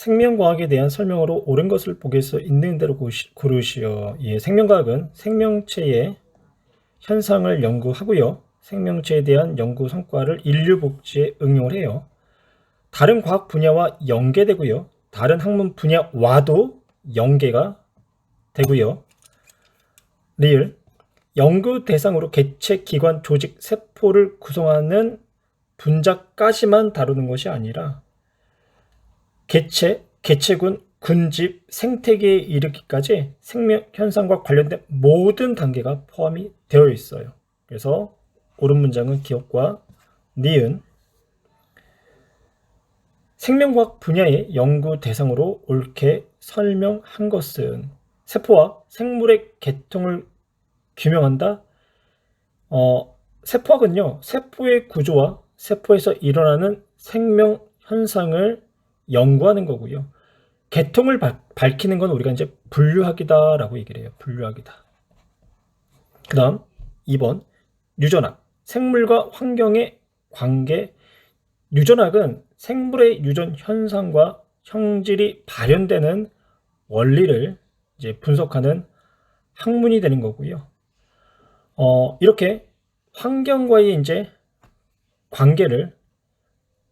생명과학에 대한 설명으로 옳은 것을 보게서 있는 대로 고르시오. 예, 생명과학은 생명체의 현상을 연구하고요. 생명체에 대한 연구 성과를 인류 복지에 응용을 해요. 다른 과학 분야와 연계되고요. 다른 학문 분야와도 연계가 되고요. 리을 연구 대상으로 개체, 기관, 조직, 세포를 구성하는 분자까지만 다루는 것이 아니라 개체, 개체군, 군집, 생태계에 이르기까지 생명 현상과 관련된 모든 단계가 포함이 되어 있어요. 그래서 옳은 문장은 기억과 니은 생명과학 분야의 연구 대상으로 옳게 설명한 것은 세포와 생물의 계통을 규명한다. 세포학은요, 세포의 구조와 세포에서 일어나는 생명 현상을 연구하는 거고요. 계통을 밝히는 건 우리가 이제 분류학이다라고 얘기를 해요. 분류학이다. 그 다음 2번 유전학, 생물과 환경의 관계. 유전학은 생물의 유전 현상과 형질이 발현되는 원리를 이제 분석하는 학문이 되는 거고요. 이렇게 환경과의 이제 관계를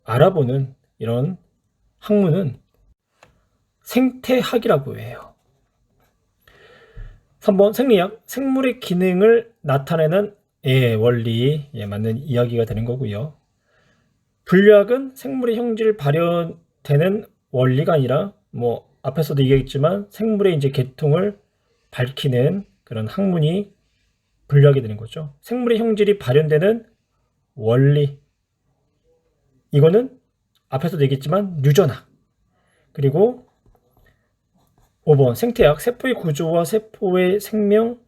알아보는 이런 학문은 생태학이라고 해요. 3번 생리학, 생물의 기능을 나타내는 원리에 맞는 이야기가 되는 거고요. 분류학은 생물의 형질 발현되는 원리가 아니라 뭐 앞에서도 얘기했지만 생물의 이제 계통을 밝히는 그런 학문이 분류학이 되는 거죠. 생물의 형질이 발현되는 원리, 이거는 앞에서도 얘기했지만 유전학. 그리고 5번 생태학, 세포의 구조와 세포의 생명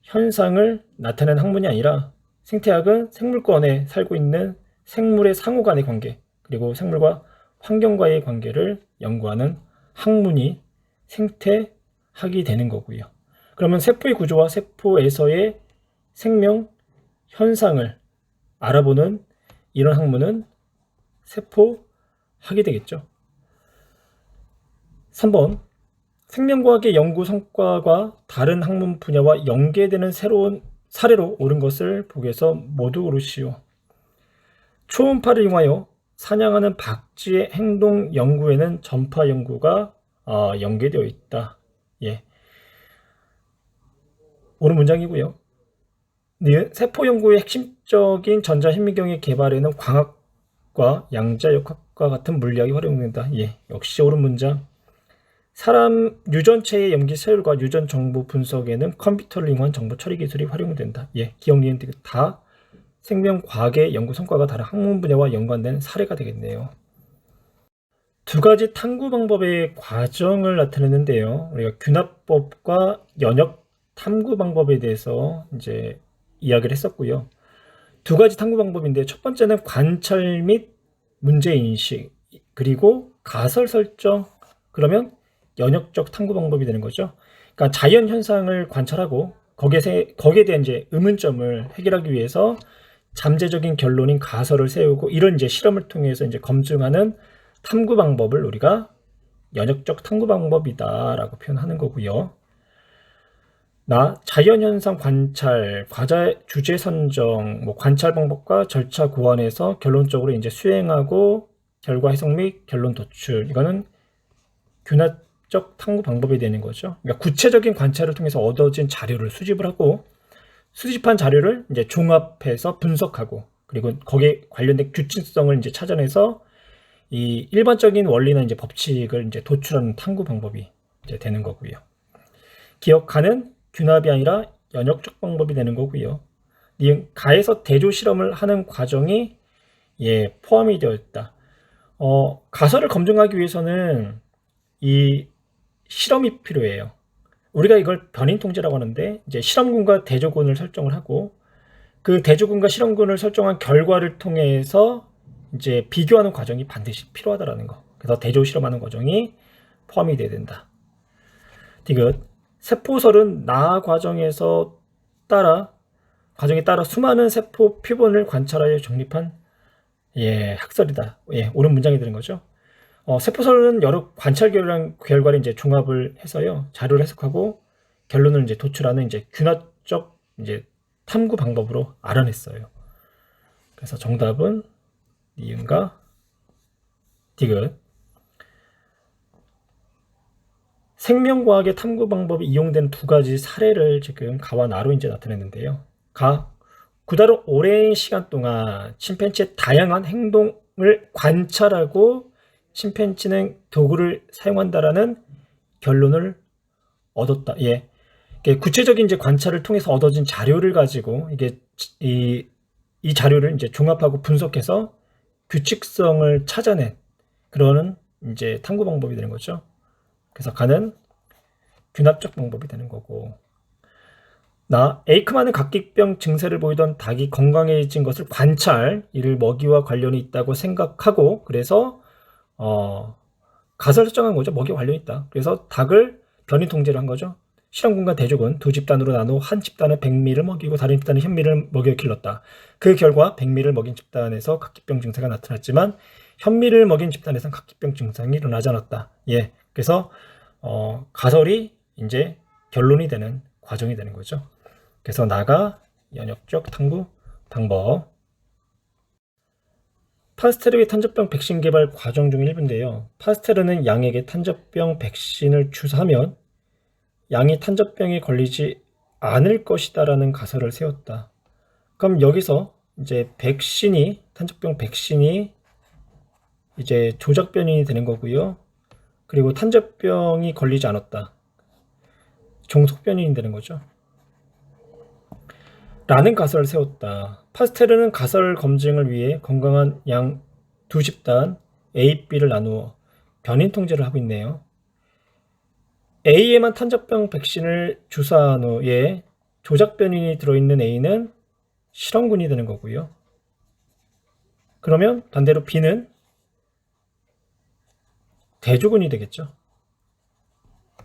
현상을 나타내는 학문이 아니라 생태학은 생물권 안에 살고 있는 생물의 상호 간의 관계, 그리고 생물과 환경과의 관계를 연구하는 학문이 생태학이 되는 거고요. 그러면 세포의 구조와 세포에서의 생명 현상을 알아보는 이런 학문은 세포학이 되겠죠. 3번 생명과학의 연구 성과가 다른 학문 분야와 연계되는 새로운 사례로 옳은 것을 보기에서 모두 고르시오. 초음파를 이용하여 사냥하는 박쥐의 행동 연구에는 전파 연구가 연계되어 있다. 예, 옳은 문장이고요. 세포 연구의 핵심적인 전자현미경의 개발에는 광학과 양자역학과 같은 물리학이 활용된다. 예, 역시 옳은 문장. 사람 유전체의 염기 서열과 유전 정보 분석에는 컴퓨터를 이용한 정보 처리 기술이 활용된다. 예, 기억, 니은, 디귿 다 생명과학의 연구 성과가 다른 학문 분야와 연관된 사례가 되겠네요. 두 가지 탐구 방법의 과정을 나타내는데요. 우리가 균합법과 연역 탐구 방법에 대해서 이제 이야기를 했었고요. 두 가지 탐구 방법인데 첫 번째는 관찰 및 문제 인식, 그리고 가설 설정. 그러면 연역적 탐구 방법이 되는 거죠. 그러니까 자연 현상을 관찰하고 거기에 대한 이제 의문점을 해결하기 위해서 잠재적인 결론인 가설을 세우고 이런 이제 실험을 통해서 이제 검증하는 탐구 방법을 우리가 연역적 탐구 방법이다라고 표현하는 거고요. 자연현상 관찰, 과제 주제 선정, 관찰 방법과 절차 고안해서 결론적으로 이제 수행하고 결과 해석 및 결론 도출. 이거는 균합적 탐구 방법이 되는 거죠. 그러니까 구체적인 관찰을 통해서 얻어진 자료를 수집을 하고 수집한 자료를 이제 종합해서 분석하고 그리고 거기에 관련된 규칙성을 이제 찾아내서 이 일반적인 원리나 이제 법칙을 이제 도출하는 탐구 방법이 이제 되는 거고요. 기억하는 균합이 아니라 연역적 방법이 되는 거고요. 가에서 대조 실험을 하는 과정이 포함이 되어 있다. 가설을 검증하기 위해서는 이 실험이 필요해요. 우리가 이걸 변인 통제라고 하는데 이제 실험군과 대조군을 설정을 하고 그 대조군과 실험군을 설정한 결과를 통해서 이제 비교하는 과정이 반드시 필요하다라는 거. 그래서 대조 실험하는 과정이 포함이 돼야 된다. 디귿 세포설은 과정에 따라 수많은 세포 표본을 관찰하여 정립한 학설이다. 옳은 문장이 되는 거죠. 세포설은 여러 관찰 결과를 이제 종합을 해서요, 자료를 해석하고 결론을 이제 도출하는 이제 균합적 이제 탐구 방법으로 알아냈어요. 그래서 정답은 니은과 디귿. 생명과학의 탐구 방법이 이용된 두 가지 사례를 지금 가와 나로 이제 나타냈는데요. 구다로 오랜 시간 동안 침팬지의 다양한 행동을 관찰하고 침팬지는 도구를 사용한다라는 결론을 얻었다. 예. 구체적인 이제 관찰을 통해서 얻어진 자료를 가지고 이게 이 자료를 이제 종합하고 분석해서 규칙성을 찾아낸 그러는 이제 탐구 방법이 되는 거죠. 그래서 가는 균합적 방법이 되는 거고, 에이크만은 각기병 증세를 보이던 닭이 건강해진 것을 관찰, 이를 먹이와 관련이 있다고 생각하고, 그래서 가설을 설정한 거죠. 먹이와 관련이 있다. 그래서 닭을 변이 통제를 한 거죠. 실험 공간 대족은 두 집단으로 나누어 한 집단은 백미를 먹이고 다른 집단은 현미를 먹여 길렀다. 그 결과 백미를 먹인 집단에서 각기병 증세가 나타났지만 현미를 먹인 집단에서는 각기병 증상이 일어나지 않았다. 예. 그래서 가설이 이제 결론이 되는 과정이 되는 거죠. 그래서 나가 연역적 탐구 방법. 파스테르의 탄저병 백신 개발 과정 중 일부인데요. 파스테르는 양에게 탄저병 백신을 주사하면 양이 탄저병에 걸리지 않을 것이다라는 가설을 세웠다. 그럼 여기서 이제 탄저병 백신이 이제 조작 변이이 되는 거고요. 그리고 탄저병이 걸리지 않았다. 종속 변이이 되는 거죠. 라는 가설을 세웠다. 파스테르는 가설 검증을 위해 건강한 양 두 집단 A, B를 나누어 변인 통제를 하고 있네요. A에만 탄저병 백신을 주사한 후에 조작 변인이 들어있는 A는 실험군이 되는 거고요. 그러면 반대로 B는 대조군이 되겠죠.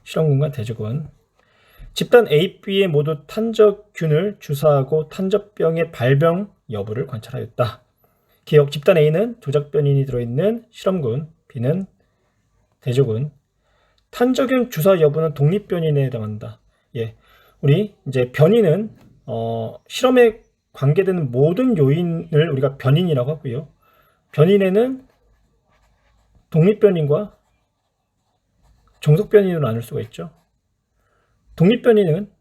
실험군과 대조군. 집단 A, B에 모두 탄저균을 주사하고 탄저병의 발병 여부를 관찰하였다. 기억, 집단 A는 조작 변인이 들어있는 실험군, B는 대조군. 탄저균 주사 여부는 독립 변인에 해당한다. 예, 우리 이제 변인은 실험에 관계되는 모든 요인을 우리가 변인이라고 하고요. 변인에는 독립 변인과 종속 변인으로 나눌 수가 있죠. 독립 변인은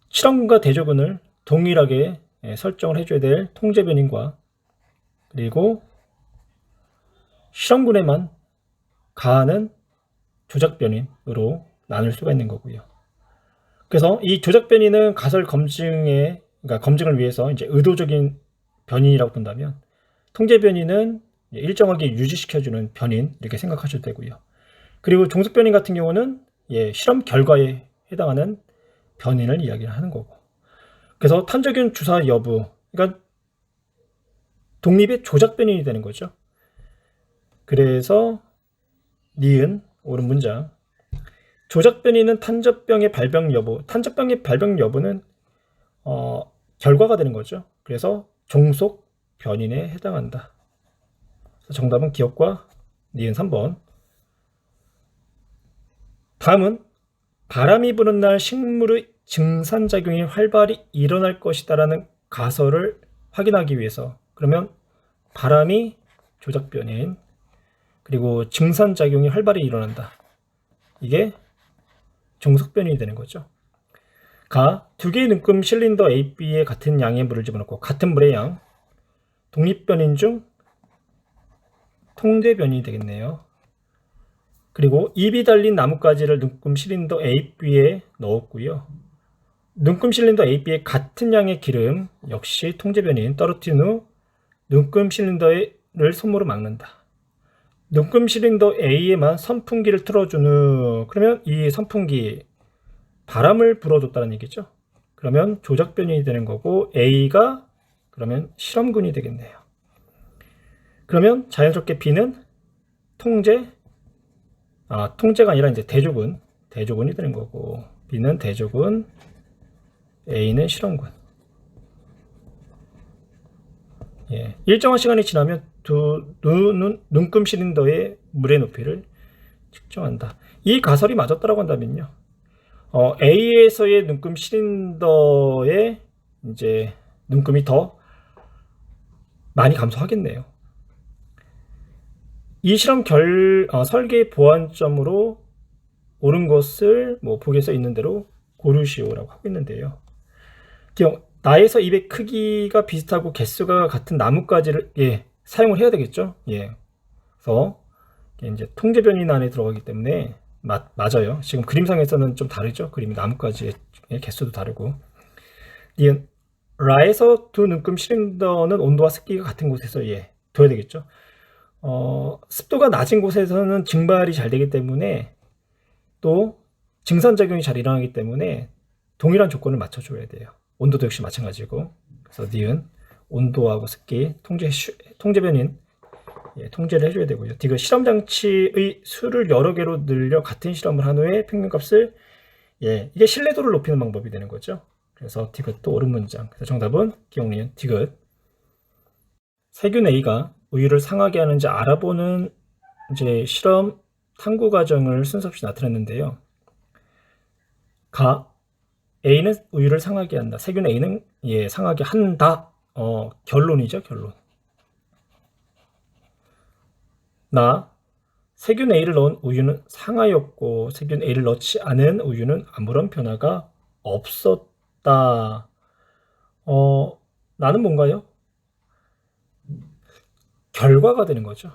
실험군과 대조군을 동일하게 설정을 해줘야 될 통제 변인과 그리고 실험군에만 가하는 조작 변인으로 나눌 수가 있는 거고요. 그래서 이 조작 변인은 가설 그러니까 검증을 위해서 이제 의도적인 변인이라고 본다면, 통제 변인은 일정하게 유지시켜주는 변인 이렇게 생각하셔도 되고요. 그리고 종속 변인 같은 경우는 실험 결과에 해당하는 변인을 이야기하는 거고. 그래서 탄저균 주사 여부, 그러니까 독립의 조작 변인이 되는 거죠. 그래서 니은 옳은 문장. 조작 변이는 탄저병의 발병 여부. 탄저병의 발병 여부는 결과가 되는 거죠. 그래서 종속 변인에 해당한다. 정답은 기억과 니은 3번. 다음은 바람이 부는 날 식물의 증산작용이 활발히 일어날 것이다라는 가설을 확인하기 위해서, 그러면 바람이 조작 변인, 그리고 증산작용이 활발히 일어난다. 이게 종속 변인이 되는 거죠. 두 개의 눈금 실린더 A, B에 같은 양의 물을 집어넣고 같은 물의 양, 독립 변인 중 통제 변인이 되겠네요. 그리고 잎이 달린 나뭇가지를 눈금 실린더 A, B에 넣었고요. 눈금 실린더 A, B에 같은 양의 기름, 역시 통제 변인, 떨어뜨린 후 눈금 실린더를 손으로 막는다. 눈금 실린더 A에만 선풍기를 틀어준 후, 그러면 이 선풍기 바람을 불어줬다는 얘기죠. 그러면 조작 변인이 되는 거고 A가 그러면 실험군이 되겠네요. 그러면 자연스럽게 B는 통제가 아니라 이제 대조군이 되는 거고, B는 대조군, A는 실험군. 일정한 시간이 지나면 두 눈금 실린더의 물의 높이를 측정한다. 이 가설이 맞았다라고 한다면요. A에서의 눈금 실린더의 이제 눈금이 더 많이 감소하겠네요. 이 실험 설계 보완점으로 옳은 것을 뭐 보기에 써 있는 대로 고르시오라고 하고 있는데요. 나에서 잎의 크기가 비슷하고 개수가 같은 나뭇가지를 사용을 해야 되겠죠. 그래서 이제 통제 변인 안에 들어가기 때문에 맞아요. 지금 그림상에서는 좀 다르죠. 그림이 나뭇가지의 개수도 다르고. 라에서 두 눈금 실린더는 온도와 습기가 같은 곳에서 둬야 되겠죠. 습도가 낮은 곳에서는 증발이 잘 되기 때문에 또 증산작용이 잘 일어나기 때문에 동일한 조건을 맞춰줘야 돼요. 온도도 역시 마찬가지고. 그래서 니은 온도하고 습기 통제 변인 통제를 해줘야 되고요. 디귿 실험 장치의 수를 여러 개로 늘려 같은 실험을 한 후에 평균값을 이게 신뢰도를 높이는 방법이 되는 거죠. 그래서 디귿도 옳은 문장. 그래서 정답은 기억니은 디귿. 세균 A가 우유를 상하게 하는지 알아보는 이제 실험 탐구 과정을 순서 없이 나타냈는데요. A는 우유를 상하게 한다. 세균 A는 상하게 한다. 결론이죠, 결론. 세균 A를 넣은 우유는 상하였고 세균 A를 넣지 않은 우유는 아무런 변화가 없었다. 나는 뭔가요? 결과가 되는 거죠.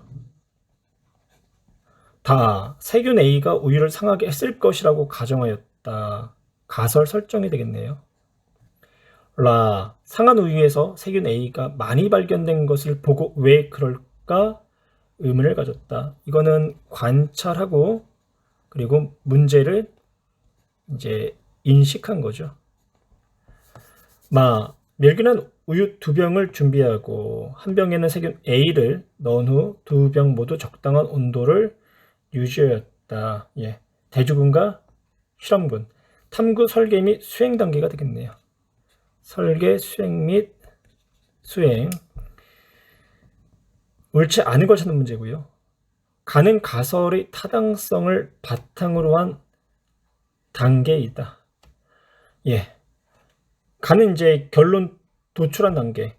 세균 A가 우유를 상하게 했을 것이라고 가정하였다. 가설 설정이 되겠네요. 상한 우유에서 세균 A가 많이 발견된 것을 보고 왜 그럴까 의문을 가졌다. 이거는 관찰하고 그리고 문제를 이제 인식한 거죠. 멸균한 우유 2병을 준비하고 한 병에는 세균 A를 넣은 후 2병 모두 적당한 온도를 유지하였다. 대주군과 실험군, 탐구, 설계 및 수행 단계가 되겠네요. 설계, 수행 및 수행. 옳지 않은 걸 찾는 문제고요. 가는 가설의 타당성을 바탕으로 한 단계이다. 가는 이제 결론 도출한 단계,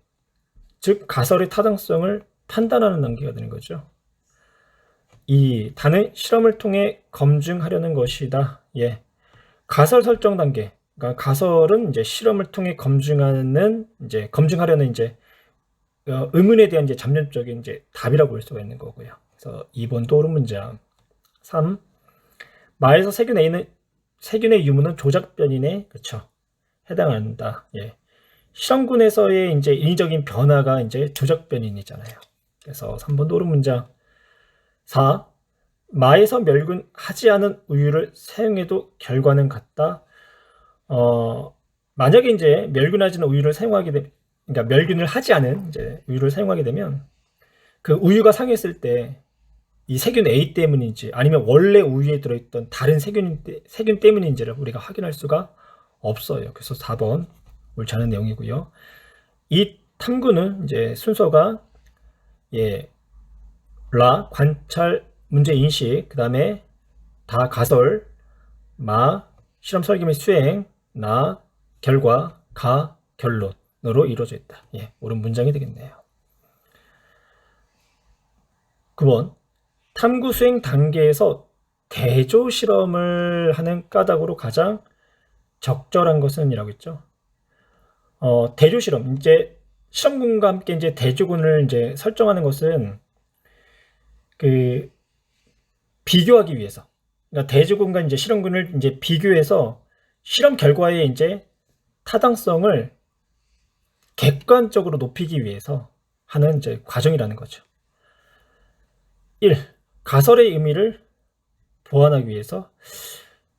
즉 가설의 타당성을 판단하는 단계가 되는 거죠. 다는 실험을 통해 검증하려는 것이다. 가설 설정 단계. 그러니까 가설은 이제 실험을 통해 검증하려는 이제 의문에 대한 이제 잠재적인 이제 답이라고 볼 수가 있는 거고요. 그래서 2번도 옳은 문장. 3. 마에서 세균의 유무는 조작 변인에 해당한다. 실험군에서의 이제 인위적인 변화가 이제 조작 변인이잖아요. 그래서 3번도 옳은 문장. 4. 마에서 멸균하지 않은 우유를 사용해도 결과는 같다. 만약에 이제 멸균하지 않은 우유를 사용하게 되면, 그러니까 멸균을 하지 않은 이제 우유를 사용하게 되면 그 우유가 상했을 때 이 세균 A 때문인지 아니면 원래 우유에 들어있던 다른 세균 때문인지를 우리가 확인할 수가 없어요. 그래서 4번 옳지 않은 내용이고요. 이 탐구는 이제 순서가 관찰, 문제 인식, 그 다음에 가설, 실험 설계 및 수행, 결과, 결론으로 이루어져 있다. 옳은 문장이 되겠네요. 9번 탐구 수행 단계에서 대조 실험을 하는 까닭으로 가장 적절한 것은 이라고 했죠. 대조 실험, 이제 실험군과 함께 이제 대조군을 이제 설정하는 것은 비교하기 위해서, 그러니까 대조군과 이제 실험군을 이제 비교해서 실험 결과의 이제 타당성을 객관적으로 높이기 위해서 하는 이제 과정이라는 거죠. 1. 가설의 의미를 보완하기 위해서,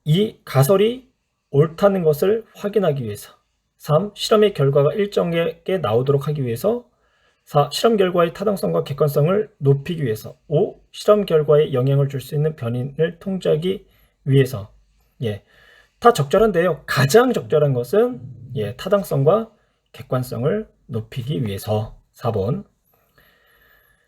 이 가설이 옳다는 것을 확인하기 위해서, 3. 실험의 결과가 일정하게 나오도록 하기 위해서, 4. 실험 결과의 타당성과 객관성을 높이기 위해서, 5. 실험 결과에 영향을 줄 수 있는 변인을 통제하기 위해서. 다 적절한데요. 가장 적절한 것은 타당성과 객관성을 높이기 위해서. 4번.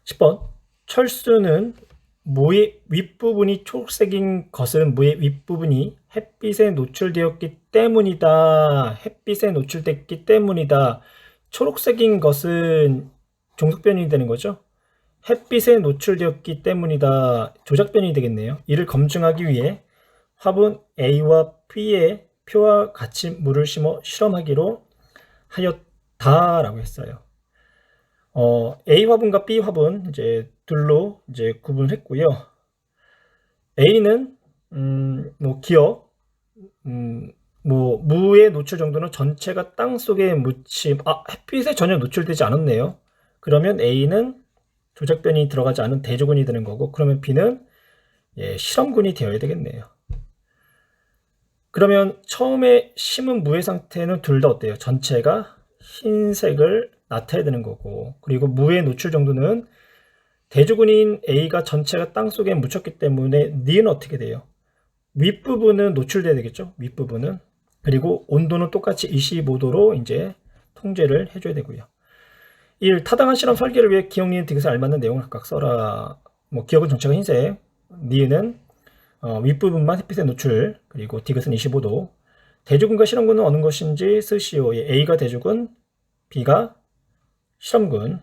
10번. 철수는 무의 윗부분이 초록색인 것은 무의 윗부분이 햇빛에 노출되었기 때문이다. 햇빛에 노출됐기 때문이다. 초록색인 것은 종속변이 되는 거죠. 햇빛에 노출되었기 때문이다. 조작변이 되겠네요. 이를 검증하기 위해 화분 A와 B의 표와 같이 물을 심어 실험하기로 하였다라고 했어요. A 화분과 B 화분 이제 둘로 이제 구분했고요. A는 뭐 기억, 뭐 무의 노출 정도는 전체가 땅 속에 묻힘. 햇빛에 전혀 노출되지 않았네요. 그러면 A는 조작변이 들어가지 않은 대조군이 되는 거고, 그러면 B는 실험군이 되어야 되겠네요. 그러면 처음에 심은 무의 상태는 둘 다 어때요? 전체가 흰색을 나타내야 되는 거고, 그리고 무의 노출 정도는 대조군인 A가 전체가 땅속에 묻혔기 때문에 N은 어떻게 돼요? 윗부분은 노출돼야 되겠죠? 윗부분은. 그리고 온도는 똑같이 25도로 이제 통제를 해줘야 되고요. 1. 타당한 실험 설계를 위해 기억, 니은, 디귿에 알맞는 내용을 각각 써라. 뭐 기억은 전체가 흰색, 니은은 윗부분만 햇빛에 노출, 그리고 디귿은 25도. 대조군과 실험군은 어느 것인지 쓰시오. A가 대조군, B가 실험군.